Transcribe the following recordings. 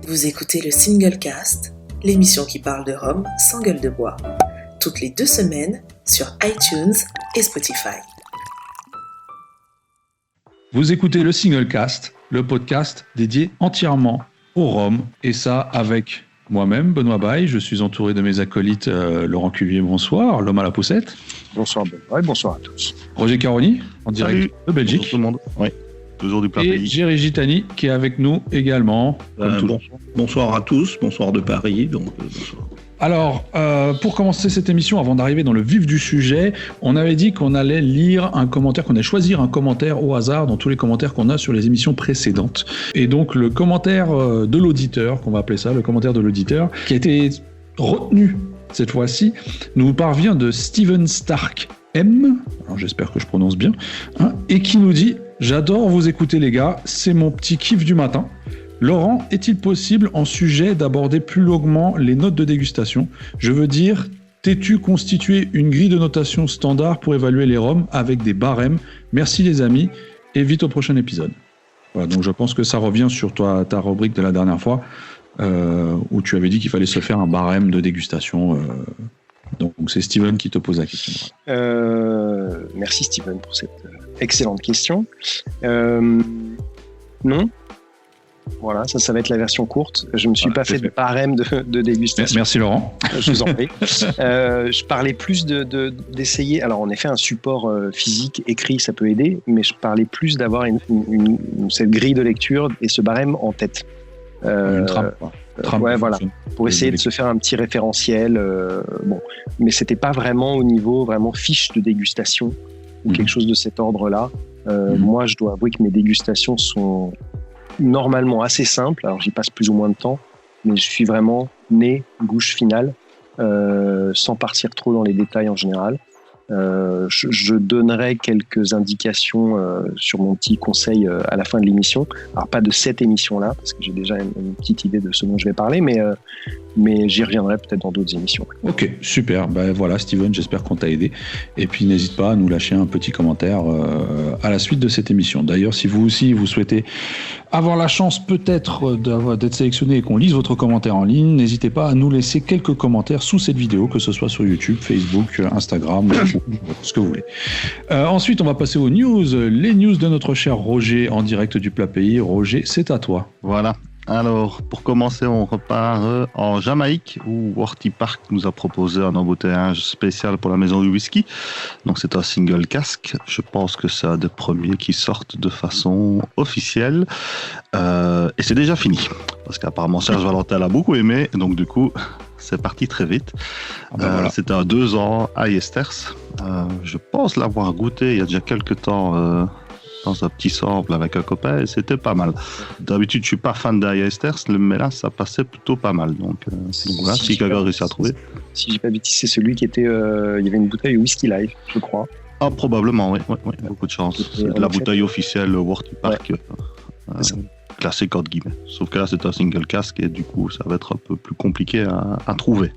Vous écoutez le Single Cast, l'émission qui parle de rhum sans gueule de bois, toutes les 2 semaines sur iTunes et Spotify. Vous écoutez le Single Cast, le podcast dédié entièrement au rhum, et ça avec moi-même, Benoît Baille. Je suis entouré de mes acolytes, Laurent Cuvier, bonsoir, l'homme à la poussette. Bonsoir Benoît, et bonsoir à tous. Roger Caroni, en direct de Belgique. Bonjour tout le monde. Oui, toujours du plat Et pays. Jerry Gitani, qui est avec nous également. Bonsoir à tous, bonsoir de Paris. Bonsoir. Alors, pour commencer cette émission, avant d'arriver dans le vif du sujet, on avait dit qu'on allait lire un commentaire, qu'on allait choisir un commentaire au hasard dans tous les commentaires qu'on a sur les émissions précédentes. Et donc, le commentaire de l'auditeur, qu'on va appeler ça, le commentaire de l'auditeur, qui a été retenu cette fois-ci, nous parvient de Steven Stark M, alors j'espère que je prononce bien, et qui nous dit « J'adore vous écouter les gars, c'est mon petit kiff du matin. Laurent, est-il possible en sujet d'aborder plus longuement les notes de dégustation ? Je veux dire, t'es-tu constitué une grille de notation standard pour évaluer les rhums avec des barèmes ? Merci les amis, et vite au prochain épisode. » Voilà, donc je pense que ça revient sur ta rubrique de la dernière fois, où tu avais dit qu'il fallait se faire un barème de dégustation. Donc c'est Steven qui te pose la question. Merci Steven pour cette excellente question. Non. Voilà, ça va être la version courte. Je me suis pas fait de barème de dégustation. Merci Laurent. Je vous en prie. Je parlais plus d'essayer. Alors en effet, un support physique écrit, ça peut aider, mais je parlais plus d'avoir cette grille de lecture et ce barème en tête. Une trame. Ouais, voilà. Pour essayer de se faire un petit référentiel. Bon, mais c'était pas vraiment au niveau vraiment fiche de dégustation ou quelque chose de cet ordre-là. Moi, je dois avouer que mes dégustations sont normalement assez simple, alors j'y passe plus ou moins de temps, mais je suis vraiment nez, bouche finale, sans partir trop dans les détails en général. Je donnerai quelques indications sur mon petit conseil à la fin de l'émission. Alors pas de cette émission-là, parce que j'ai déjà une petite idée de ce dont je vais parler, mais j'y reviendrai peut-être dans d'autres émissions. Ok, super. Ben voilà, Steven, j'espère qu'on t'a aidé. Et puis n'hésite pas à nous lâcher un petit commentaire à la suite de cette émission. D'ailleurs, si vous aussi vous souhaitez avoir la chance peut-être d'être sélectionné et qu'on lise votre commentaire en ligne, n'hésitez pas à nous laisser quelques commentaires sous cette vidéo, que ce soit sur YouTube, Facebook, Instagram, ce que vous voulez. Ensuite, on va passer aux news. Les news de notre cher Roger en direct du plat pays. Roger, c'est à toi. Voilà. Alors, pour commencer, on repart en Jamaïque, où Worthy Park nous a proposé un embouteillage spécial pour la maison du whisky. Donc, c'est un single cask. Je pense que c'est un des premiers qui sortent de façon officielle. Et c'est déjà fini. Parce qu'apparemment, Serge Valentin l'a beaucoup aimé. Et donc, du coup, c'est parti très vite. Voilà. C'était un 2 ans à Yesters. Je pense l'avoir goûté il y a déjà quelques temps dans un petit sample avec un copain, et c'était pas mal. D'habitude, je suis pas fan d'Ayesters, mais là, ça passait plutôt pas mal. Donc voilà, si quelqu'un réussit à trouver. Si j'ai pas bêtise, c'est celui qui était... il y avait une bouteille Whisky Live, je crois. Ah, probablement, oui. Beaucoup de chance. C'est de la bouteille officielle Worthy Park. Classique entre guillemets. Sauf que là, c'est un single cask et du coup, ça va être un peu plus compliqué à trouver.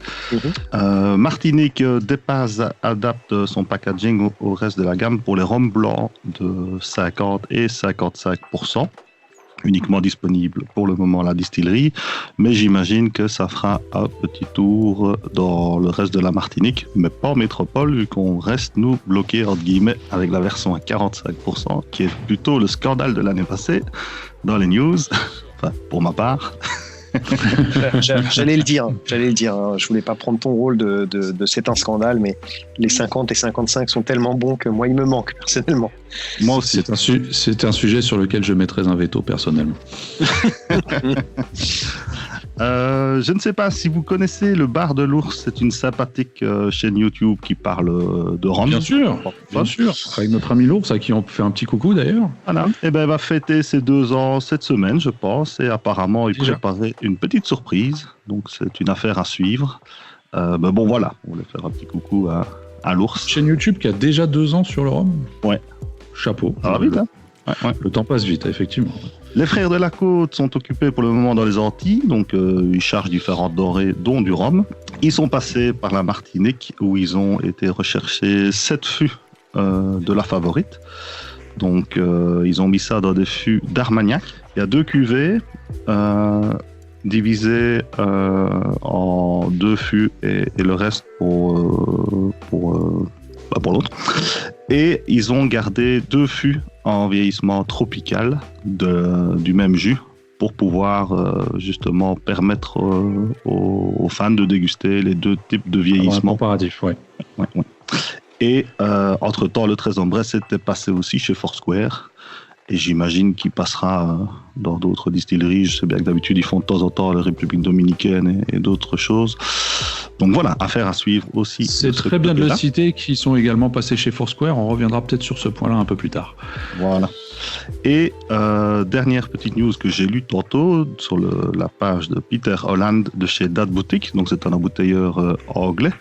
Martinique dépasse, adapte son packaging au reste de la gamme pour les rhums blancs de 50 et 55%. Uniquement disponible pour le moment à la distillerie, mais j'imagine que ça fera un petit tour dans le reste de la Martinique, mais pas en métropole, vu qu'on reste, nous, bloqués, entre guillemets, avec la version à 45%, qui est plutôt le scandale de l'année passée, dans les news, enfin, pour ma part. J'allais le dire. Je voulais pas prendre ton rôle de c'est un scandale, mais les 50 et 55 sont tellement bons que moi, ils me manquent personnellement. Moi aussi. C'est un sujet sur lequel je mettrais un veto personnellement. Je ne sais pas si vous connaissez le Bar de l'Ours. C'est une sympathique chaîne YouTube qui parle de rhum. Bien sûr. Avec notre ami l'Ours, à qui on fait un petit coucou d'ailleurs. Voilà. Et ben, elle va fêter ses 2 ans cette semaine, je pense. Et apparemment, il préparait une petite surprise. Donc, c'est une affaire à suivre. Mais bon, voilà. On voulait faire un petit coucou à l'Ours. Chaîne YouTube qui a déjà 2 ans sur le rhum. Ouais. Chapeau. Ça va vite, hein. Ouais. Le temps passe vite, effectivement. Les frères de la côte sont occupés pour le moment dans les Antilles, donc ils chargent différentes denrées, dont du rhum. Ils sont passés par la Martinique, où ils ont été rechercher 7 fûts de la favorite. Donc ils ont mis ça dans des fûts d'Armagnac. Il y a 2 cuvées, divisé en 2 fûts et le reste pour l'autre. Et ils ont gardé 2 fûts en vieillissement tropical du même jus pour pouvoir justement permettre aux fans de déguster les 2 types de vieillissement. Comparatif, ouais. Et entre-temps, le 13 en Bresse était passé aussi chez Foursquare. Et j'imagine qu'il passera dans d'autres distilleries. Je sais bien que d'habitude, ils font de temps en temps la République dominicaine et d'autres choses. Donc voilà, affaire à suivre aussi. C'est très bien de le citer, qui sont également passés chez Foursquare. On reviendra peut-être sur ce point-là un peu plus tard. Voilà. Et dernière petite news que j'ai lue tantôt sur la page de Peter Holland de chez Dad Boutique. Donc c'est un embouteilleur anglais.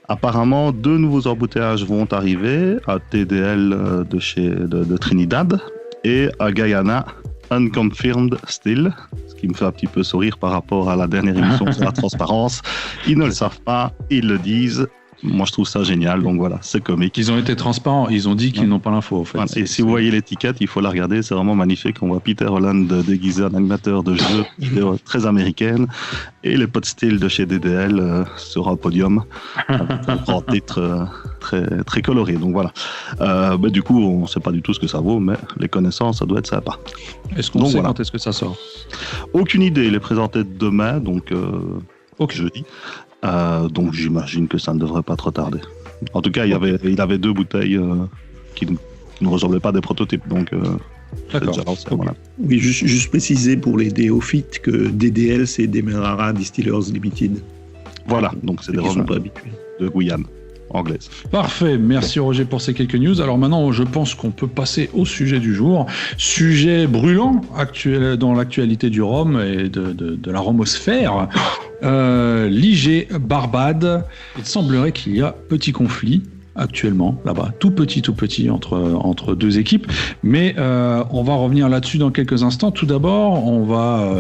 Apparemment, 2 nouveaux embouteillages vont arriver à TDL de Trinidad et à Guyana, Unconfirmed Still, ce qui me fait un petit peu sourire par rapport à la dernière émission sur la transparence. Ils ne le savent pas, ils le disent. Moi, je trouve ça génial, donc voilà, c'est comique. Ils ont été transparents, ils ont dit qu'ils n'ont pas l'info, en fait. Voilà. Et si vous voyez l'étiquette, il faut la regarder, c'est vraiment magnifique. On voit Peter Holland déguisé en animateur de jeu très américaine, et les potes style de chez DDL sur un podium, avec un grand titre très, très coloré. Donc voilà. Du coup, on ne sait pas du tout ce que ça vaut, mais les connaissances, ça doit être sympa. Est-ce qu'on sait quand est-ce que ça sort ? Aucune idée, il est présenté demain, donc jeudi. Donc j'imagine que ça ne devrait pas trop tarder. En tout cas, il avait 2 bouteilles qui ne ressemblaient pas à des prototypes. Donc, d'accord. Voilà. Oui, juste préciser pour les néophytes que DDL, c'est Demerara Distillers Limited. Voilà, donc c'est des rhums de Guyane anglaise. Parfait, merci Roger pour ces quelques news. Alors maintenant, je pense qu'on peut passer au sujet du jour. Sujet brûlant dans l'actualité du rhum et de la rhumosphère. L'IG Barbade. Il semblerait qu'il y a petit conflit actuellement là-bas, tout petit entre 2 équipes, mais on va revenir là-dessus dans quelques instants. Tout d'abord, on va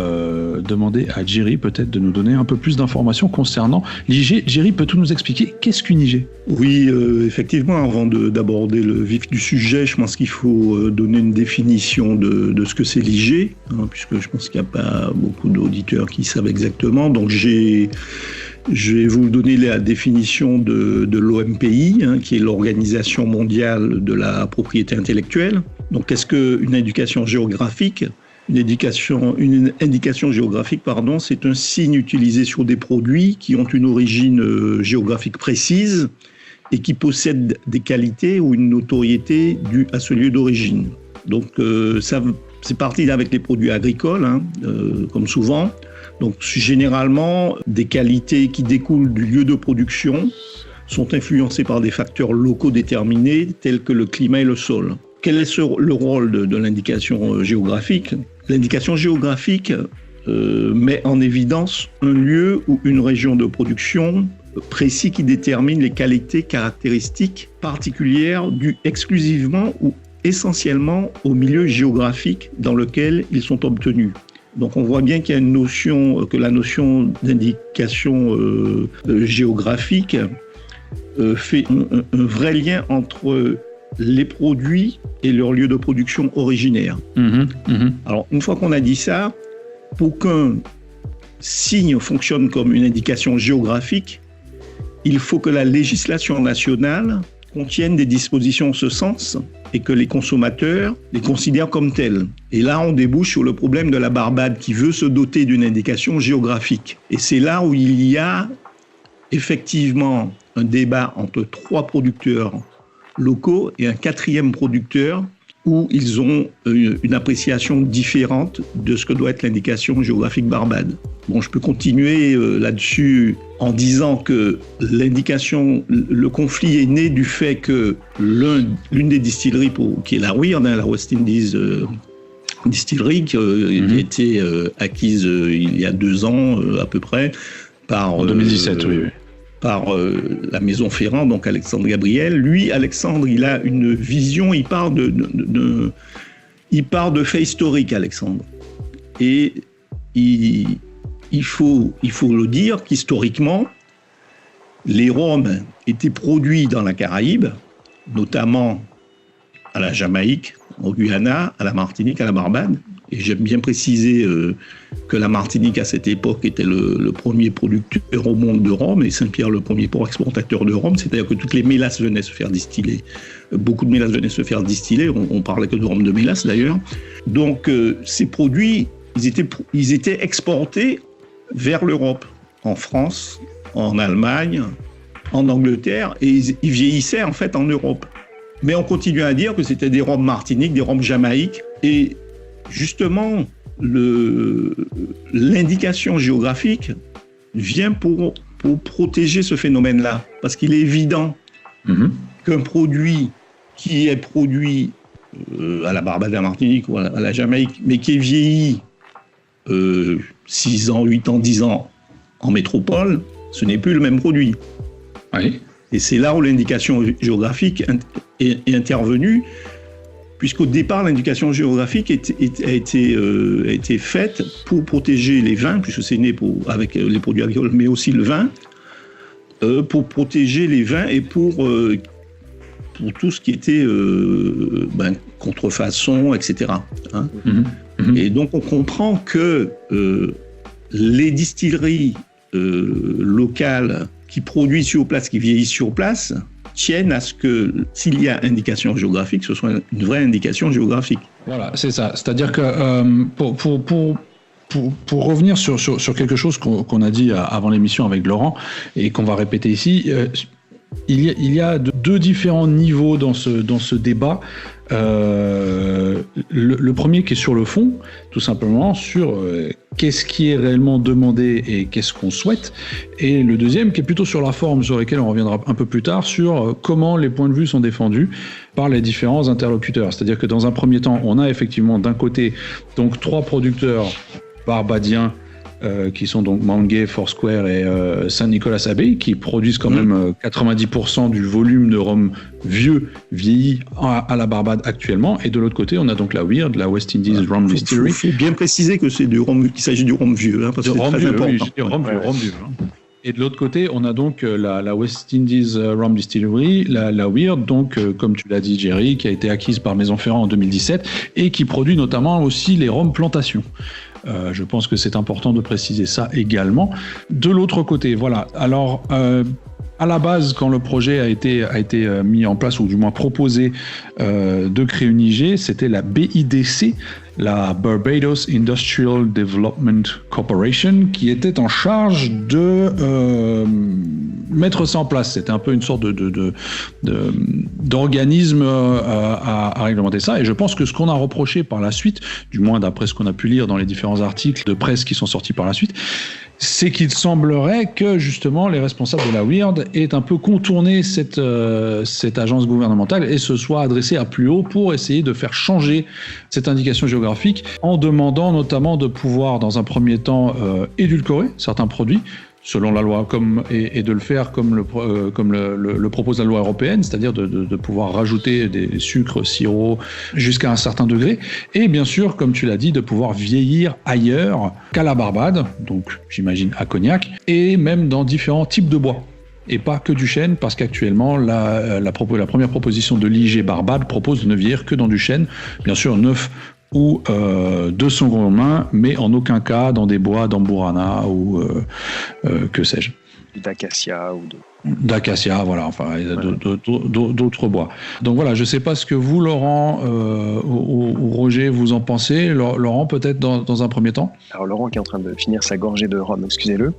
demander à Jerry peut-être de nous donner un peu plus d'informations concernant l'IG. Jerry, peux-tu nous expliquer qu'est-ce qu'une IG ? Oui, effectivement, avant d'aborder le vif du sujet, je pense qu'il faut donner une définition de ce que c'est l'IG, puisque je pense qu'il n'y a pas beaucoup d'auditeurs qui savent exactement. Donc je vais vous donner la définition de l'OMPI, qui est l'Organisation mondiale de la propriété intellectuelle. Donc, qu'est-ce qu'une indication géographique ? Une indication géographique, c'est un signe utilisé sur des produits qui ont une origine géographique précise et qui possèdent des qualités ou une notoriété due à ce lieu d'origine. Donc, ça, c'est parti avec les produits agricoles, comme souvent. Donc, généralement, des qualités qui découlent du lieu de production sont influencées par des facteurs locaux déterminés, tels que le climat et le sol. Quel est le rôle de l'indication géographique ? L'indication géographique met en évidence un lieu ou une région de production précis qui détermine les qualités caractéristiques particulières dues exclusivement ou essentiellement au milieu géographique dans lequel ils sont obtenus. Donc on voit bien qu'il y a que la notion d'indication géographique fait un vrai lien entre les produits et leur lieu de production originaire. Alors une fois qu'on a dit ça, pour qu'un signe fonctionne comme une indication géographique, il faut que la législation nationale contiennent des dispositions en ce sens et que les consommateurs les considèrent comme telles. Et là, on débouche sur le problème de la Barbade qui veut se doter d'une indication géographique. Et c'est là où il y a effectivement un débat entre 3 producteurs locaux et un 4e producteur où ils ont une appréciation différente de ce que doit être l'indication géographique Barbade. Bon, je peux continuer là-dessus en disant que le conflit est né du fait que l'une des distilleries, qui est la Weird, la West Indies Distillery, qui a été acquise il y a 2 ans à peu près, en 2017, oui. Par la Maison Ferrand, donc Alexandre Gabriel. Lui, Alexandre, il a une vision, il part de faits historiques, Alexandre. Et il faut le dire qu'historiquement, les rhums étaient produits dans la Caraïbe, notamment à la Jamaïque, au Guyana, à la Martinique, à la Barbade. Et j'aime bien préciser que la Martinique, à cette époque, était le premier producteur au monde de rhum et Saint-Pierre le premier port exportateur de rhum. C'est-à-dire que toutes les mélasses venaient se faire distiller. Beaucoup de mélasses venaient se faire distiller. On parlait que de rhum de mélasse, d'ailleurs. Donc, ces produits, ils étaient exportés vers l'Europe, en France, en Allemagne, en Angleterre, et ils vieillissaient en fait en Europe. Mais on continue à dire que c'était des rhums Martinique, des rhums Jamaïque, et justement, l'indication géographique vient pour protéger ce phénomène-là, parce qu'il est évident qu'un produit qui est produit à la Barbade, à la Martinique ou à la Jamaïque, mais qui est vieilli 6 ans, 8 ans, 10 ans en métropole, ce n'est plus le même produit. Oui. Et c'est là où l'indication géographique est intervenue, puisqu'au départ, l'indication géographique a été faite pour protéger les vins, puisque c'est né avec les produits agricoles, mais aussi le vin, pour protéger les vins et pour tout ce qui était contrefaçon, etc. Hein. Et donc, on comprend que les distilleries locales qui produisent sur place, qui vieillissent sur place, tiennent à ce que, s'il y a indication géographique, ce soit une vraie indication géographique. Voilà, c'est ça. C'est-à-dire que pour revenir sur quelque chose qu'on a dit avant l'émission avec Laurent et qu'on va répéter ici, il y a deux différents niveaux dans ce débat. Le premier qui est sur le fond, tout simplement, sur qu'est-ce qui est réellement demandé et qu'est-ce qu'on souhaite. Et le deuxième qui est plutôt sur la forme, sur laquelle on reviendra un peu plus tard, sur comment les points de vue sont défendus par les différents interlocuteurs. C'est-à-dire que dans un premier temps, on a effectivement d'un côté donc 3 producteurs barbadiens qui sont donc Mangé, Foursquare et Saint-Nicolas-Abbey, qui produisent quand même 90% du volume de rhum vieilli à la Barbade actuellement. Et de l'autre côté, on a donc la Weird, la West Indies Rum Distillery. Il faut bien préciser que c'est qu'il s'agit du rhum vieux, parce que c'est très important. Oui, je dis rhum vieux. Et de l'autre côté, on a donc la West Indies Rum Distillery, la Weird, donc comme tu l'as dit Jerry, qui a été acquise par Maison Ferrand en 2017 et qui produit notamment aussi les rhums plantations. Je pense que c'est important de préciser ça également. De l'autre côté, voilà. Alors, à la base, quand le projet a été mis en place, ou du moins proposé de créer une IG, c'était la BIDC, la Barbados Industrial Development Corporation, qui était en charge de mettre ça en place. C'était un peu une sorte d'organisme à réglementer ça. Et je pense que ce qu'on a reproché par la suite, du moins d'après ce qu'on a pu lire dans les différents articles de presse qui sont sortis par la suite, c'est qu'il semblerait que justement les responsables de la Weird aient un peu contourné cette agence gouvernementale et se soient adressés à plus haut pour essayer de faire changer cette indication géographique en demandant notamment de pouvoir dans un premier temps édulcorer certains produits selon la loi, et de le faire comme le propose la loi européenne, c'est-à-dire de pouvoir rajouter des sucres, sirops jusqu'à un certain degré, et bien sûr, comme tu l'as dit, de pouvoir vieillir ailleurs qu'à la Barbade, donc j'imagine à Cognac, et même dans différents types de bois. Et pas que du chêne, parce qu'actuellement, la première proposition de l'IG Barbade propose de ne vieillir que dans du chêne, bien sûr neuf ou de seconde main, mais en aucun cas dans des bois d'amburana ou que sais-je. D'acacia ou de... D'acacia, voilà, enfin d'autres bois. Donc voilà, je ne sais pas ce que vous, Laurent ou Roger, vous en pensez. Laurent, peut-être dans un premier temps. Alors Laurent qui est en train de finir sa gorgée de rhum, excusez-le.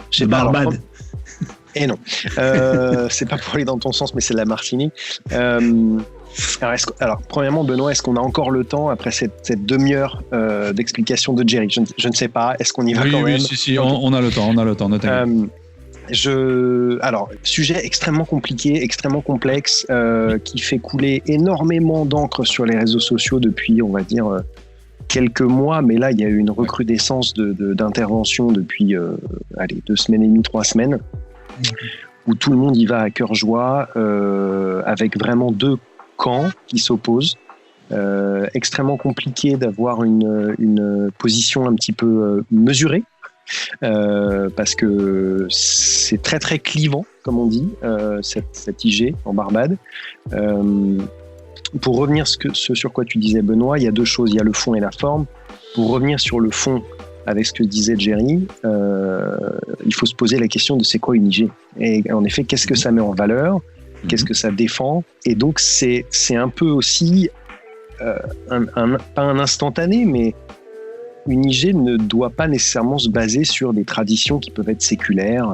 J'ai Barbade. Et non, c'est pas pour aller dans ton sens, mais c'est de la Martinique. Alors, premièrement, Benoît, est-ce qu'on a encore le temps après cette demi-heure d'explication de Jerry ? Je ne sais pas. Est-ce qu'on y va quand même ? Oui, si, on a le temps, ne t'inquiète. Alors, sujet extrêmement compliqué, extrêmement complexe, qui fait couler énormément d'encre sur les réseaux sociaux depuis, on va dire, quelques mois. Mais là, il y a eu une recrudescence d'interventions depuis 2 semaines et demie, 3 semaines, où tout le monde y va à cœur joie, avec vraiment 2 camps qui s'opposent. Extrêmement compliqué d'avoir une position un petit peu mesurée, parce que c'est très très clivant, comme on dit, cette IG en Barbade. pour revenir ce sur quoi tu disais, Benoît, il y a deux choses. Il y a le fond et la forme. Pour revenir sur le fond, avec ce que disait Jerry, il faut se poser la question de c'est quoi une IG. Et en effet, qu'est-ce que ça met en valeur ? Qu'est-ce que ça défend ? Et donc, c'est un peu aussi, pas un instantané, mais une IG ne doit pas nécessairement se baser sur des traditions qui peuvent être séculaires.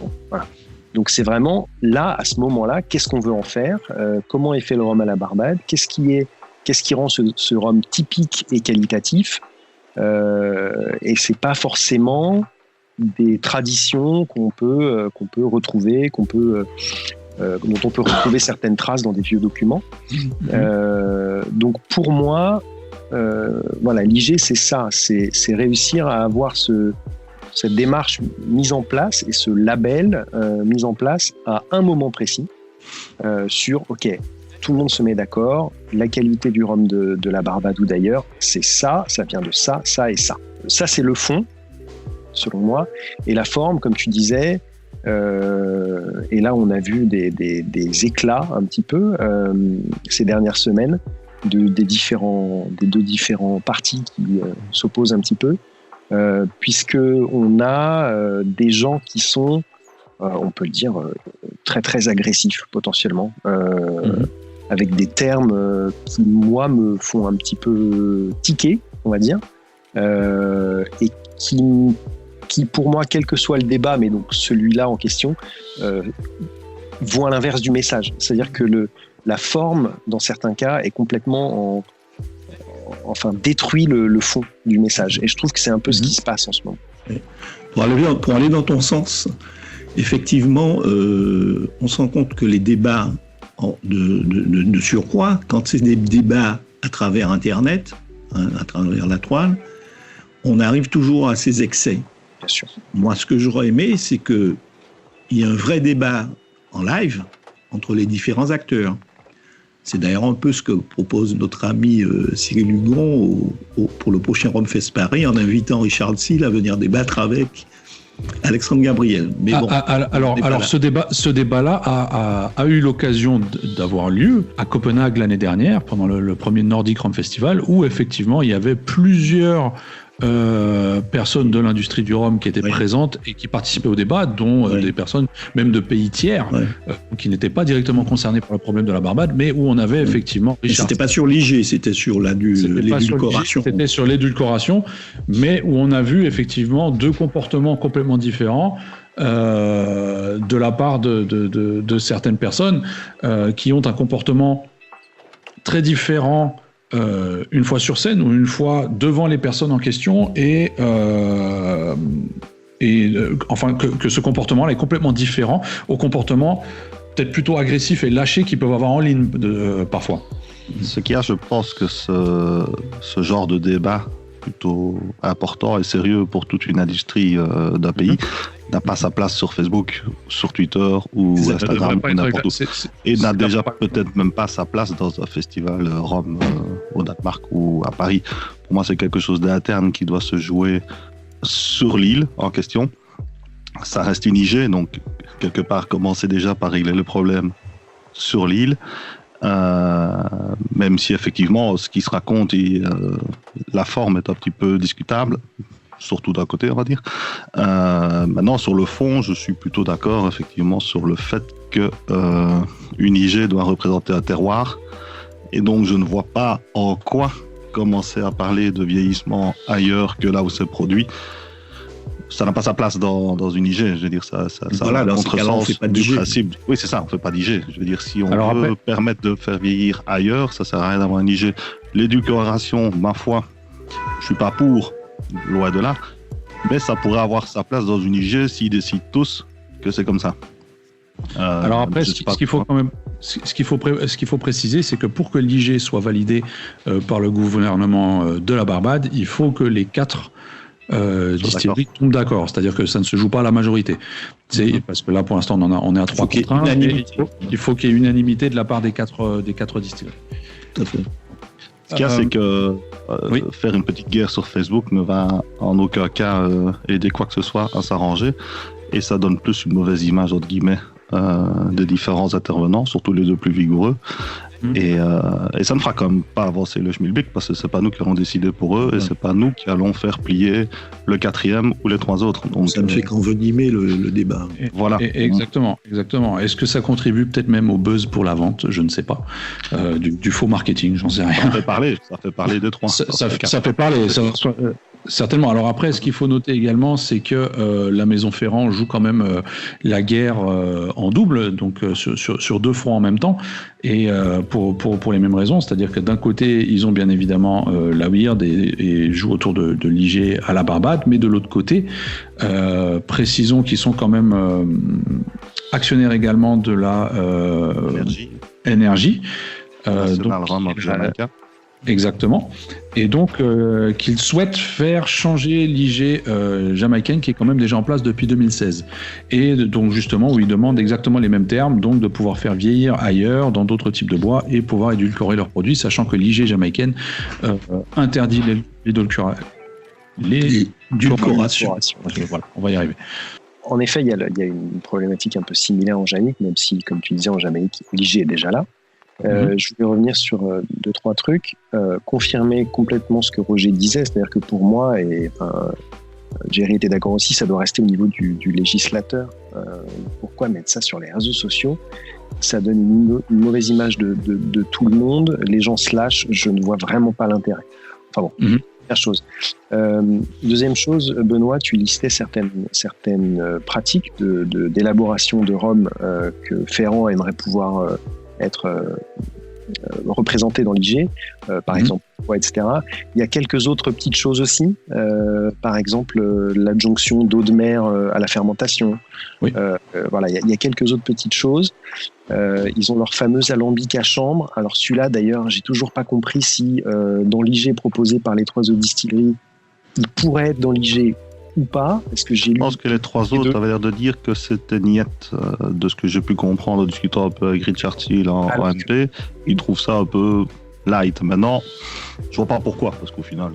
Bon, voilà. Donc, c'est vraiment là, à ce moment-là, qu'est-ce qu'on veut en faire ? Comment est fait le rhum à la Barbade ? Qu'est-ce qui rend ce rhum typique et qualitatif ? Et c'est pas forcément des traditions qu'on peut retrouver, dont on peut retrouver certaines traces dans des vieux documents. Donc pour moi, voilà, l'IG c'est ça, c'est réussir à avoir cette démarche mise en place et ce label mis en place à un moment précis sur ok. Tout le monde se met d'accord, la qualité du rhum de la Barbade ou d'ailleurs, c'est ça vient de ça, ça et ça. Ça, c'est le fond, selon moi. Et la forme, comme tu disais, et là, on a vu des éclats un petit peu ces dernières semaines des deux différents partis qui s'opposent un petit peu, puisqu'on a des gens qui sont, on peut le dire, très, très agressifs potentiellement. Avec des termes qui, moi, me font un petit peu tiquer, on va dire, et qui, pour moi, quel que soit le débat, mais donc celui-là en question, vont à l'inverse du message. C'est-à-dire que la forme, dans certains cas, est complètement détruit le fond du message. Et je trouve que c'est un peu ce qui se passe en ce moment. Pour aller dans ton sens, effectivement, on se rend compte que les débats de surcroît, quand c'est des débats à travers Internet, à travers la toile, on arrive toujours à ces excès. Bien sûr. Moi, ce que j'aurais aimé, c'est qu'il y ait un vrai débat en live entre les différents acteurs. C'est d'ailleurs un peu ce que propose notre ami Cyril Hugon pour le prochain Rhumfest Paris, en invitant Richard Seal à venir débattre avec Alexandre Gabriel. Mais bon, alors ce débat-là a eu l'occasion d'avoir lieu à Copenhague l'année dernière, pendant le premier Nordic Rhum Festival, où effectivement il y avait plusieurs personnes de l'industrie du rhum qui étaient présentes et qui participaient au débat, dont des personnes même de pays tiers qui n'étaient pas directement concernés par le problème de la Barbade, mais où on avait effectivement Richard. C'était pas sur l'IG, c'était sur l'édulcoration. C'était sur l'édulcoration, mais où on a vu effectivement deux comportements complètement différents de la part de certaines personnes qui ont un comportement très différent une fois sur scène ou une fois devant les personnes en question que ce comportement-là est complètement différent au comportement peut-être plutôt agressif et lâché qu'ils peuvent avoir en ligne parfois. Ce qu'il y a, je pense que ce genre de débat plutôt important et sérieux pour toute une industrie d'un pays n'a pas sa place sur Facebook, sur Twitter ou Instagram ou n'importe où. Et n'a déjà peut-être même pas sa place dans un festival rhum au Danemark ou à Paris. Pour moi, c'est quelque chose d'interne qui doit se jouer sur l'île en question. Ça reste une IG, donc quelque part commencer déjà par régler le problème sur l'île. Même si effectivement ce qui se raconte la forme est un petit peu discutable, surtout d'un côté on va dire. Maintenant sur le fond je suis plutôt d'accord effectivement sur le fait que une IG doit représenter un terroir, et donc je ne vois pas en quoi commencer à parler de vieillissement ailleurs que là où c'est produit. Ça n'a pas sa place dans une IG, je veux dire, ça voilà, va contresens du principe. Oui, c'est ça, on fait pas d'IG. Je veux dire, si on veut permettre de faire vieillir ailleurs, ça sert à rien d'avoir une IG. L'édulcoration, ma foi, je suis pas pour, loin de là, mais ça pourrait avoir sa place dans une IG s'ils décident tous que c'est comme ça. Alors après, ce qu'il faut préciser, c'est que pour que l'IG soit validée par le gouvernement de la Barbade, il faut que les 4 distilleries tombent d'accord, c'est-à-dire que ça ne se joue pas à la majorité. Parce que là, pour l'instant, on est à 3 contre 1. Il faut qu'il y ait unanimité de la part des 4 distilleries. Tout à fait. Ce qu'il y a, c'est que faire une petite guerre sur Facebook ne va en aucun cas aider quoi que ce soit à s'arranger, et ça donne plus une mauvaise image, entre guillemets, des différents intervenants, surtout les deux plus vigoureux. Et ça ne fera quand même pas avancer le schmilblick parce que c'est pas nous qui allons décider pour eux et c'est pas nous qui allons faire plier le 4e ou les 3 autres. Donc, ça ne fait qu'envenimer le débat. Voilà. Exactement. Est-ce que ça contribue peut-être même au buzz pour la vente? Je ne sais pas. Du faux marketing, j'en sais rien. Ça fait parler des 3. Ça fait parler. Certainement. Alors après, ce qu'il faut noter également, c'est que la Maison Ferrand joue quand même la guerre en double, donc sur 2 fronts en même temps, et pour les mêmes raisons, c'est-à-dire que d'un côté, ils ont bien évidemment la Weird et jouent autour de l'IG à la Barbade, mais de l'autre côté, précisons qu'ils sont quand même actionnaires également de la énergie. Exactement. Et donc, qu'ils souhaitent faire changer l'IG jamaïcaine qui est quand même déjà en place depuis 2016. Et donc, justement, où ils demandent exactement les mêmes termes, donc de pouvoir faire vieillir ailleurs, dans d'autres types de bois, et pouvoir édulcorer leurs produits, sachant que l'IG jamaïcaine interdit l'édulcoration. Voilà, on va y arriver. En effet, il y a une problématique un peu similaire en Jamaïque, même si, comme tu disais, en Jamaïque, l'IG est déjà là. Je vais revenir sur 2-3 trucs, confirmer complètement ce que Roger disait, c'est-à-dire que pour moi, et Jerry était d'accord aussi, ça doit rester au niveau du législateur. Pourquoi mettre ça sur les réseaux sociaux? Ça donne une mauvaise image de tout le monde, les gens se lâchent, je ne vois vraiment pas l'intérêt. Enfin bon, première chose. Deuxième chose, Benoît, tu listais certaines pratiques d'élaboration de rhum que Ferrand aimerait pouvoir être représenté dans l'IG, par exemple, etc. Il y a quelques autres petites choses aussi, par exemple l'adjonction d'eau de mer à la fermentation. Oui. Voilà, il y a quelques autres petites choses. Ils ont leur fameux alambic à chambre. Alors celui-là, d'ailleurs, j'ai toujours pas compris si dans l'IG proposé par les 3 autres distilleries, il pourrait être dans l'IG ou pas. Est-ce que j'ai lu? Je pense que les 3 autres avaient l'air de dire que c'était niette, de ce que j'ai pu comprendre en discutant un peu avec Richard Thiel en MP. Ils trouvent ça un peu light. Maintenant, je vois pas pourquoi, parce qu'au final...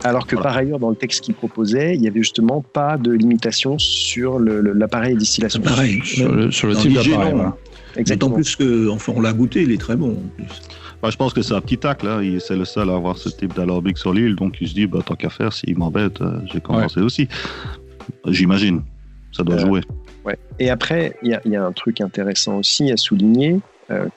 Alors que par ailleurs, dans le texte qu'il proposait, il n'y avait justement pas de limitation sur l'appareil de distillation. Pareil, sur le type d'appareil. Voilà. Exactement. D'autant plus que, enfin, on l'a goûté, il est très bon en plus. Bah, je pense que c'est un petit tac, là. C'est le seul à avoir ce type d'alambic sur l'île, donc il se dit, tant qu'à faire, s'il m'embête, j'ai commencé aussi. J'imagine. Ça doit jouer. Ouais. Et après, il y a un truc intéressant aussi à souligner,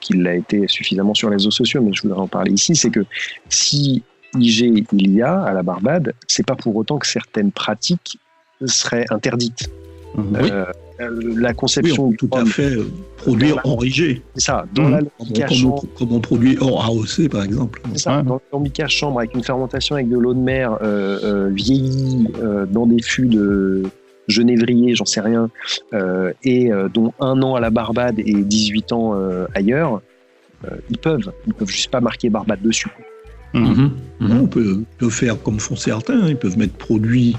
qu'il a été suffisamment sur les réseaux sociaux, mais je voudrais en parler ici, c'est que si IG il y a à la Barbade, c'est pas pour autant que certaines pratiques seraient interdites. La conception tout à fait produire hors IG. C'est ça, dans l'alambic à chambre. Comme on produit hors AOC par exemple. C'est ça, dans l'alambic à chambre avec une fermentation avec de l'eau de mer vieillie dans des fûts de genévrier, j'en sais rien, et dont 1 an à la Barbade et 18 ans ailleurs, ils peuvent juste pas marquer Barbade dessus. On peut faire comme font certains, ils peuvent mettre produit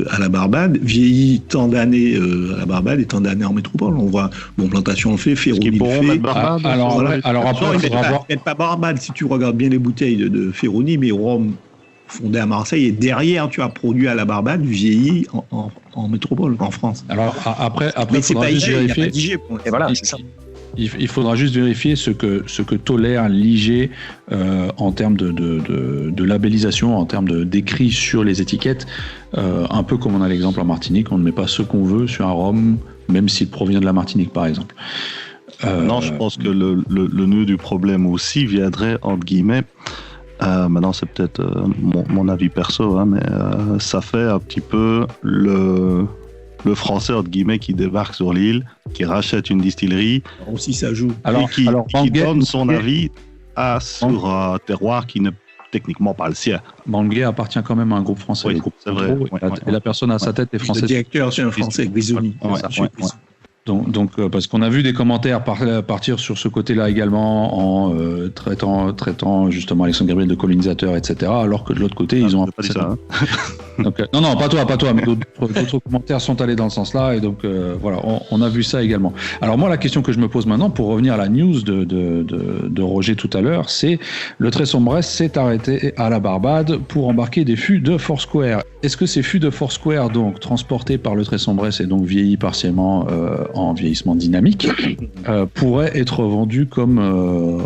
à la Barbade, vieilli tant d'années à la Barbade et tant d'années en métropole. On voit, Plantation le fait, Ferroni le fait. Alors après, peut-être pas Barbade si tu regardes bien les bouteilles de Ferroni, mais rhum fondé à Marseille et derrière tu as produit à la Barbade, vieilli en métropole, en France. Alors après, il faudra juste vérifier. Et voilà, c'est ça. Il faudra juste vérifier ce que tolère l'IG en termes de labellisation, en termes d'écrit sur les étiquettes. Un peu comme on a l'exemple en Martinique, on ne met pas ce qu'on veut sur un rhum, même s'il provient de la Martinique, par exemple. Non, je pense que le nœud du problème aussi viendrait, entre guillemets, maintenant c'est peut-être mon avis perso, mais ça fait un petit peu le français, entre guillemets, qui débarque sur l'île, qui rachète une distillerie, aussi ça joue. Qui donne son avis sur un terroir qui n'est techniquement pas le sien. Bangui appartient quand même à un groupe français. Oui, c'est vrai. Et la personne à sa tête est française. Le directeur, c'est un français, Grisoni. Donc, parce qu'on a vu des commentaires partir sur ce côté-là également en traitant justement Alexandre Gabriel de colonisateur, etc. Alors que de l'autre côté, ils ont... Pas dit ça, Donc, non, pas toi, mais d'autres commentaires sont allés dans ce sens-là, et donc voilà, on a vu ça également. Alors moi, la question que je me pose maintenant, pour revenir à la news de Roger tout à l'heure, c'est le Tresson-Brest s'est arrêté à la Barbade pour embarquer des fûts de Foursquare. Est-ce que ces fûts de Foursquare, donc transportés par le Tresson-Brest et donc vieillis partiellement en vieillissement dynamique, pourraient être vendus comme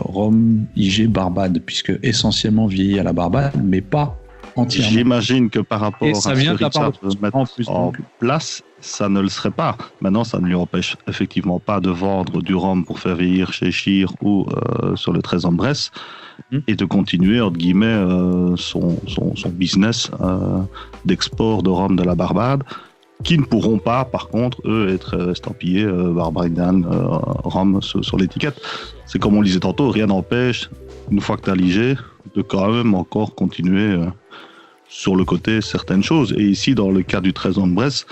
rhum IG Barbade, puisque essentiellement vieilli à la Barbade, mais pas entièrement. J'imagine que par rapport et ça à vient ce de la part Richard de mettre en place, ça ne le serait pas. Maintenant, ça ne lui empêche effectivement pas de vendre du rhum pour faire vieillir chez Chir ou sur le Tresson-Brest et de continuer, entre guillemets, son business d'export de rhum de la Barbade, qui ne pourront pas, par contre, eux, être estampillés Barbadian rhum sur l'étiquette. C'est comme on le disait tantôt, rien n'empêche, une fois que tu as ligé, de quand même encore continuer sur le côté certaines choses. Et ici, dans le cas du Tresson-Brest,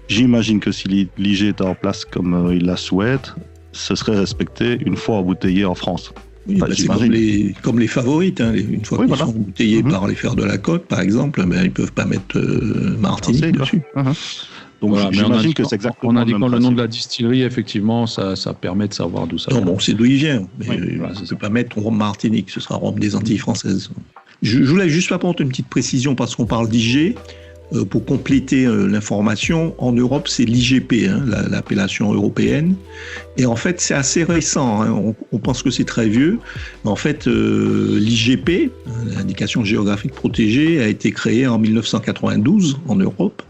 j'imagine que si l'IG était en place comme il la souhaite, ce serait respecté une fois embouteillé en France. Oui, c'est comme les favorites. Hein. Une fois qu'ils sont embouteillés par les fers de la coque, par exemple, ils ne peuvent pas mettre Martinique dessus. Donc voilà, j'imagine que c'est exactement en indiquant le nom de la distillerie, effectivement, ça permet de savoir d'où ça vient. Non, c'est d'où il vient. Mais on ne peut pas mettre rhum Martinique, ce sera rhum des Antilles françaises. Je voulais juste apporter une petite précision parce qu'on parle d'IG. Pour compléter l'information, en Europe, c'est l'IGP, l'appellation européenne. Et en fait, c'est assez récent. On pense que c'est très vieux. Mais en fait, l'IGP, l'indication géographique protégée, a été créée en 1992 en Europe.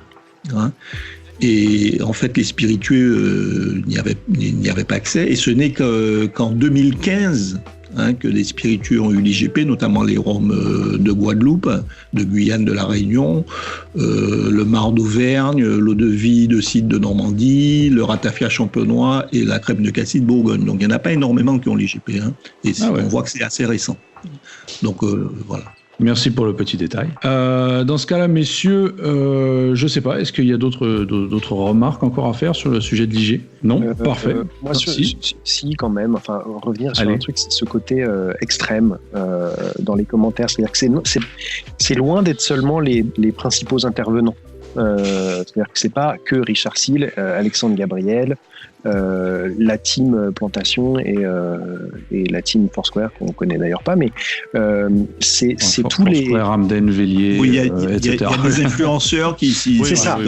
Et en fait, les spiritueux n'y avaient pas accès. Et ce n'est qu'en 2015 que les spiritueux ont eu l'IGP, notamment les rhums de Guadeloupe, de Guyane, de la Réunion, le Mar d'Auvergne, l'eau-de-vie de Cidre de Normandie, le ratafia champenois et la crème de cassis de Bourgogne. Donc il n'y en a pas énormément qui ont l'IGP. Et on voit que c'est assez récent. Donc voilà. Merci pour le petit détail. Dans ce cas-là, messieurs, je ne sais pas, est-ce qu'il y a d'autres remarques encore à faire sur le sujet de l'IG ? Non ? Parfait. Moi, si, quand même. Enfin, revenir sur un truc, c'est ce côté extrême dans les commentaires. C'est-à-dire que c'est loin d'être seulement les principaux intervenants. C'est-à-dire que c'est pas que Richard Seale, Alexandre Gabriel, la team Plantation et la team Foursquare qu'on connaît d'ailleurs pas, mais c'est tous les Foursquare, Hamden, Vélier, etc. Il y a des influenceurs qui c'est ça.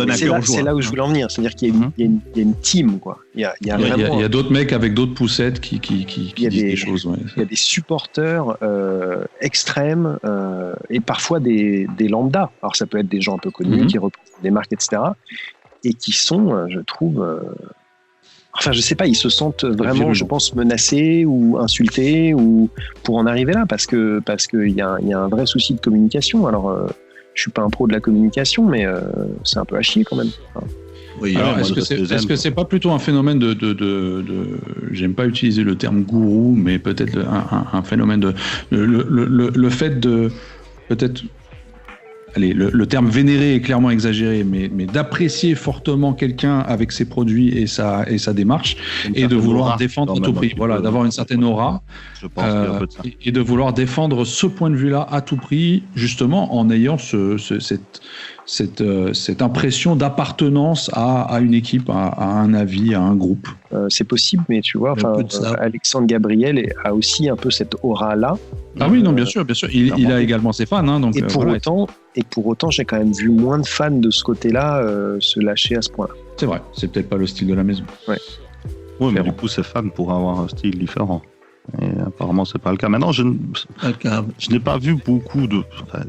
C'est là où je voulais en venir, c'est-à-dire qu'il y a une team, quoi. Il y a d'autres mecs avec d'autres poussettes qui disent des choses. Ouais. Il y a des supporters extrêmes et parfois des lambda. Alors ça peut être des gens un peu connus qui représentent des marques, etc. Et qui sont, je trouve. Enfin, je sais pas, ils se sentent vraiment, je pense, menacés ou insultés ou pour en arriver là, parce que il y a un vrai souci de communication. Alors, je suis pas un pro de la communication, mais c'est un peu à chier quand même. Enfin, oui, alors, est-ce que c'est pas plutôt un phénomène de j'aime pas utiliser le terme gourou, mais peut-être un phénomène de le fait de peut-être. Allez, le terme vénérer est clairement exagéré, mais d'apprécier fortement quelqu'un avec ses produits et sa démarche, et de vouloir défendre à tout prix. Voilà, d'avoir une certaine aura, je pense qu'il y a un peu de ça. Et de vouloir défendre ce point de vue-là à tout prix, justement en ayant cette impression d'appartenance à une équipe, à un avis, à un groupe. C'est possible, mais tu vois, Alexandre Gabriel a aussi un peu cette aura-là. Ah oui, non, bien sûr. Il a également ses fans. Donc, et pour autant, j'ai quand même vu moins de fans de ce côté-là se lâcher à ce point-là. C'est vrai, c'est peut-être pas le style de la maison. Ouais. Oui, mais du coup, ces fans pourraient avoir un style différent. Et apparemment, c'est pas le cas. Maintenant, je n'ai pas vu beaucoup de... Enfin,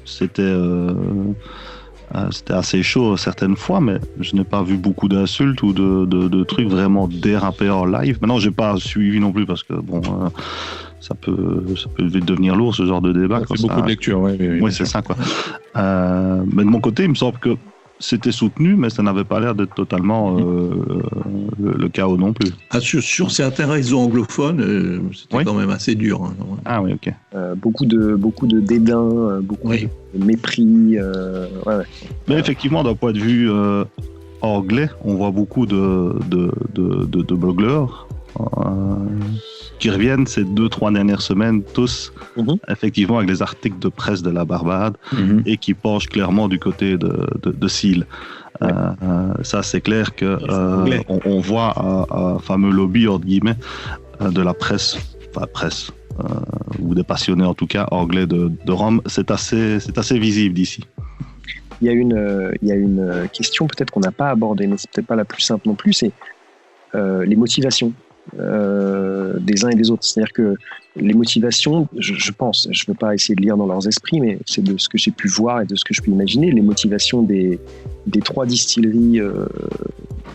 c'était assez chaud certaines fois, mais je n'ai pas vu beaucoup d'insultes ou de trucs vraiment dérapés en live. Maintenant, j'ai pas suivi non plus parce que bon, ça peut vite devenir lourd ce genre de débat. Ça fait beaucoup de lecture, oui, c'est ça, quoi. Mais de mon côté, il me semble que c'était soutenu, mais ça n'avait pas l'air d'être totalement le chaos non plus. Sur certains réseaux anglophones, c'était quand même assez dur. Hein. Ah oui, ok. Beaucoup de dédain, beaucoup de mépris. Mais effectivement, d'un point de vue anglais, on voit beaucoup de blogueurs qui reviennent ces 2-3 dernières semaines, tous, effectivement, avec des articles de presse de la Barbade, et qui penchent clairement du côté de Seal. Ouais. Ça, c'est clair que on voit un fameux lobby, entre guillemets, de la presse, ou des passionnés, en tout cas, anglais de Rome. C'est assez visible d'ici. Il y a une question peut-être qu'on n'a pas abordée, mais c'est peut-être pas la plus simple non plus, c'est les motivations des uns et des autres. C'est-à-dire que les motivations, je pense, je ne veux pas essayer de lire dans leurs esprits, mais c'est de ce que j'ai pu voir et de ce que je peux imaginer, les motivations des 3 distilleries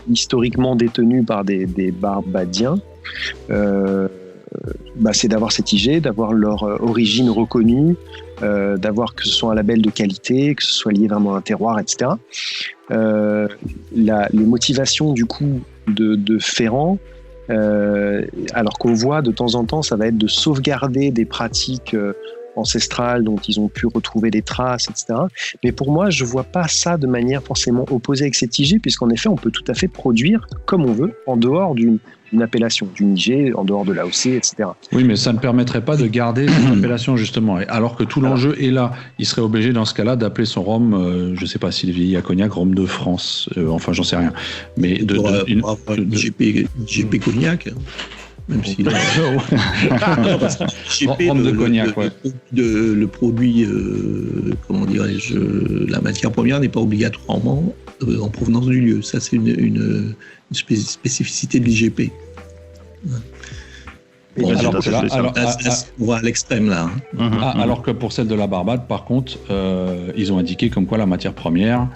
historiquement détenues par des Barbadiens, c'est d'avoir cette IG, d'avoir leur origine reconnue, d'avoir que ce soit un label de qualité, que ce soit lié vraiment à un terroir, etc. Les motivations du coup de Ferrand, alors qu'on voit de temps en temps, ça va être de sauvegarder des pratiques ancestrales dont ils ont pu retrouver des traces, etc. Mais pour moi, je vois pas ça de manière forcément opposée avec cette IG, puisqu'en effet, on peut tout à fait produire comme on veut, en dehors d'une appellation, d'une IG, en dehors de l'AOC, etc. Oui, mais ça ne permettrait pas de garder cette appellation, justement. Alors que tout l'enjeu est là. Il serait obligé, dans ce cas-là, d'appeler son rhum, je ne sais pas s'il est vieilli à Cognac, rhum de France. Enfin, j'en sais rien. Mais GP Cognac. Même si rhum de Cognac, le produit, comment dirais-je, la matière première n'est pas obligatoirement en provenance du lieu. Ça, c'est une spécificité de l'IGP. Bon, on va à l'extrême là. Alors que pour celle de la Barbade, par contre, ils ont indiqué comme quoi la matière première.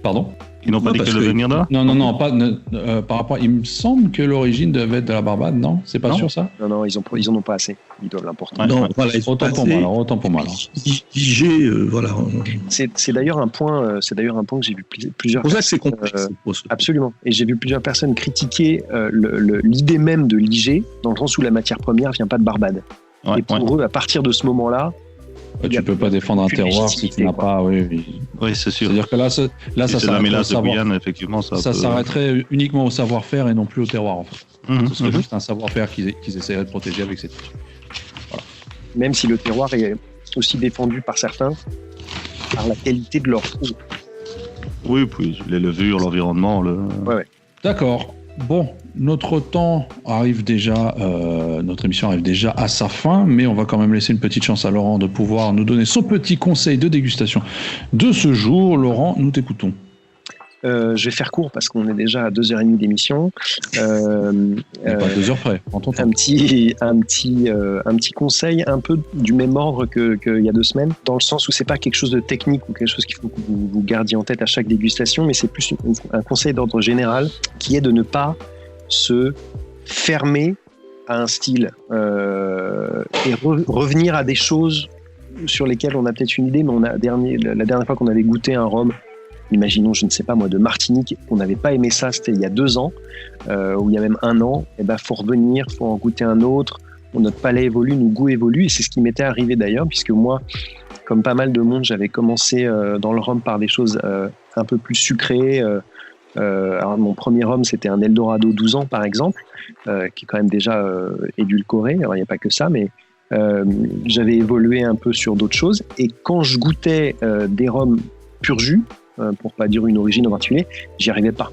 Pardon ? Ils n'ont pas dit que le venir là ? Non, pas par rapport. Il me semble que l'origine devait être de la Barbade, non ? C'est pas sûr ça ? Non, ils en ont pas assez. Ils doivent l'importer. Non, voilà, autant pour moi. IG, voilà. C'est d'ailleurs un point. C'est d'ailleurs un point que j'ai vu plusieurs. Pour ça, c'est complexe. Absolument. Et j'ai vu plusieurs personnes critiquer l'idée même de l'IG, dans le sens où la matière première vient pas de Barbade. Et pour eux, à partir de ce moment-là. Tu peux pas défendre un terroir si tu n'as pas. Oui, c'est sûr. C'est-à-dire que là, ça s'arrêterait au savoir. Effectivement, ça s'arrêterait uniquement au savoir-faire et non plus au terroir. En fait. Ce serait juste un savoir-faire qu'ils essaieraient de protéger avec cette. Voilà. Même si le terroir est aussi défendu par certains par la qualité de leur eau. Oui, puis les levures, l'environnement. Ouais. D'accord. Bon, notre émission arrive déjà à sa fin, mais on va quand même laisser une petite chance à Laurent de pouvoir nous donner son petit conseil de dégustation de ce jour. Laurent, nous t'écoutons. Je vais faire court parce qu'on est déjà à 2h30 d'émission. Pas 2 heures près, en ton temps. Un petit conseil un peu du même ordre qu'il y a 2 semaines, dans le sens où c'est pas quelque chose de technique ou quelque chose qu'il faut que vous gardiez en tête à chaque dégustation, mais c'est plus un conseil d'ordre général qui est de ne pas se fermer à un style et revenir à des choses sur lesquelles on a peut-être une idée, mais la dernière fois qu'on avait goûté un rhum, imaginons, je ne sais pas moi, de Martinique, on n'avait pas aimé ça, c'était il y a 2 ans, ou il y a même 1 an, et faut revenir, faut en goûter un autre, notre palais évolue, nos goûts évoluent, et c'est ce qui m'était arrivé d'ailleurs, puisque moi, comme pas mal de monde, j'avais commencé dans le rhum par des choses un peu plus sucrées. Alors mon premier rhum, c'était un Eldorado 12 ans, par exemple, qui est quand même déjà édulcoré, alors il n'y a pas que ça, mais j'avais évolué un peu sur d'autres choses, et quand je goûtais des rhums pur jus, pour pas dire une origine en particulier, j'y arrivais pas.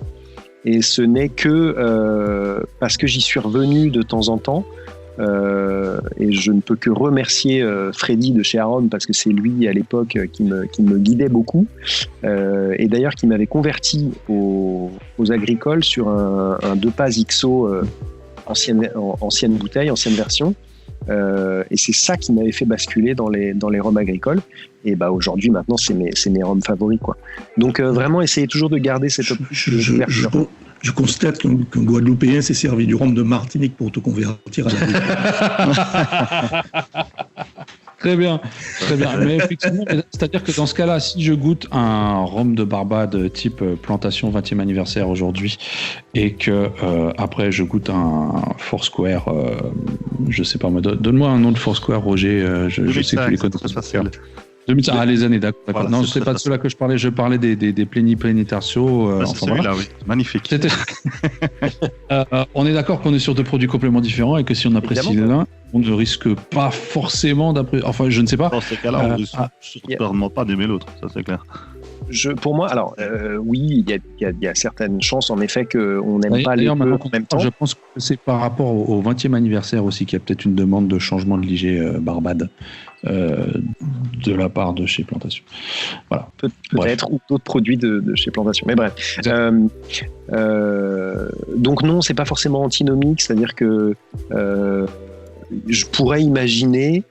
Et ce n'est que parce que j'y suis revenu de temps en temps, et je ne peux que remercier Freddy de chez Aron, parce que c'est lui à l'époque qui me guidait beaucoup, et d'ailleurs qui m'avait converti aux agricoles sur un 2PAS XO ancienne bouteille, ancienne version. Et c'est ça qui m'avait fait basculer dans les rhums agricoles, et aujourd'hui maintenant c'est mes rhums favoris, quoi. Donc vraiment essayez toujours de garder cette ouverture. Je constate qu'un Guadeloupéen s'est servi du rhum de Martinique pour te convertir à la Très bien. Mais effectivement, c'est-à-dire que dans ce cas-là, si je goûte un rhum de Barbade type plantation 20e anniversaire aujourd'hui, et que après je goûte un Foursquare, je sais pas moi, donne-moi un nom de Foursquare, Roger. Je sais que tu les connais. les années, d'accord. Voilà, non, c'est c'est pas de cela que je parlais. Je parlais des pléniplénétartiaux. C'est celui-là, oui. Magnifique. On est d'accord qu'on est sur deux produits complètement différents et que si on apprécie l'un, on ne risque pas forcément d'apprécier. Enfin, je ne sais pas. Dans ces cas-là, on risque certainement pas d'aimer l'autre, ça c'est clair. Pour moi, alors oui, il y a certaines chances en effet qu'on n'aime pas les deux en même temps. Je pense que c'est par rapport au 20e anniversaire aussi qu'il y a peut-être une demande de changement de l'IG Barbade de la part de chez Plantation. Voilà. Peut-être, ou d'autres produits de chez Plantation. Mais bref. Donc non, c'est pas forcément antinomique, c'est-à-dire que je pourrais imaginer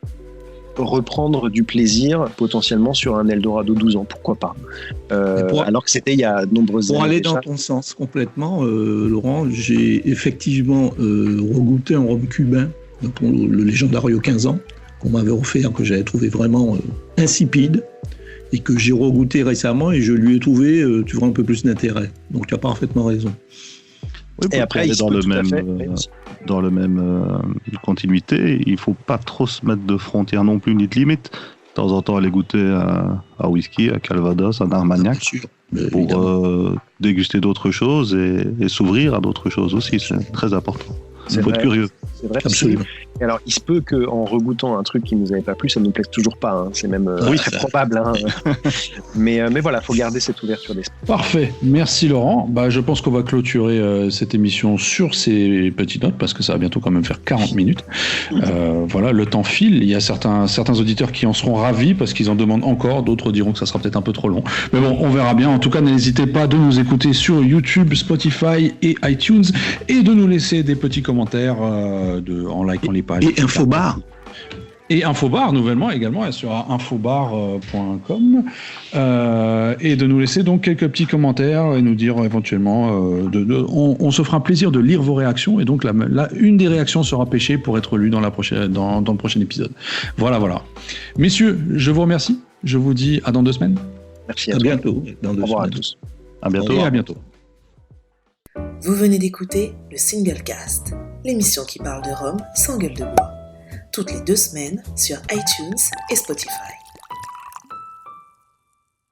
reprendre du plaisir potentiellement sur un Eldorado 12 ans, pourquoi pas, alors que c'était il y a de nombreuses années. Pour aller dans ton sens complètement, Laurent, j'ai effectivement regoûté un rhum cubain pour le Légendario 15 ans qu'on m'avait offert, que j'avais trouvé vraiment insipide et que j'ai regoûté récemment et je lui ai trouvé tu vois, un peu plus d'intérêt, donc tu as parfaitement raison. Oui, et après, dans le même continuité, il faut pas trop se mettre de frontières non plus ni de limites. De temps en temps, aller goûter à whisky, à Calvados, à Armagnac, pour déguster d'autres choses et s'ouvrir à d'autres choses aussi. C'est très important. Il faut être curieux. C'est vrai. Absolument. Et alors, il se peut qu'en regoûtant un truc qui nous avait pas plu, ça nous plaise toujours pas. Hein. C'est même très probable. Hein. mais voilà, faut garder cette ouverture d'esprit. Parfait. Merci Laurent. Je pense qu'on va clôturer cette émission sur ces petites notes parce que ça va bientôt quand même faire 40 minutes. Voilà, le temps file. Il y a certains auditeurs qui en seront ravis parce qu'ils en demandent encore. D'autres diront que ça sera peut-être un peu trop long. Mais bon, on verra bien. En tout cas, n'hésitez pas de nous écouter sur YouTube, Spotify et iTunes et de nous laisser des petits commentaires en likant les pages. Et Infobar. Et Infobar, nouvellement, également, sur infobar.com. Et de nous laisser donc quelques petits commentaires et nous dire éventuellement... on se fera un plaisir de lire vos réactions. Et donc, une des réactions sera pêchée pour être lue dans le prochain épisode. Voilà. Messieurs, je vous remercie. Je vous dis à dans 2 semaines. Merci à bientôt. Au revoir à tous. À bientôt. Et à bientôt. Vous venez d'écouter le Single Cast, l'émission qui parle de rhum sans gueule de bois. Toutes les 2 semaines sur iTunes et Spotify.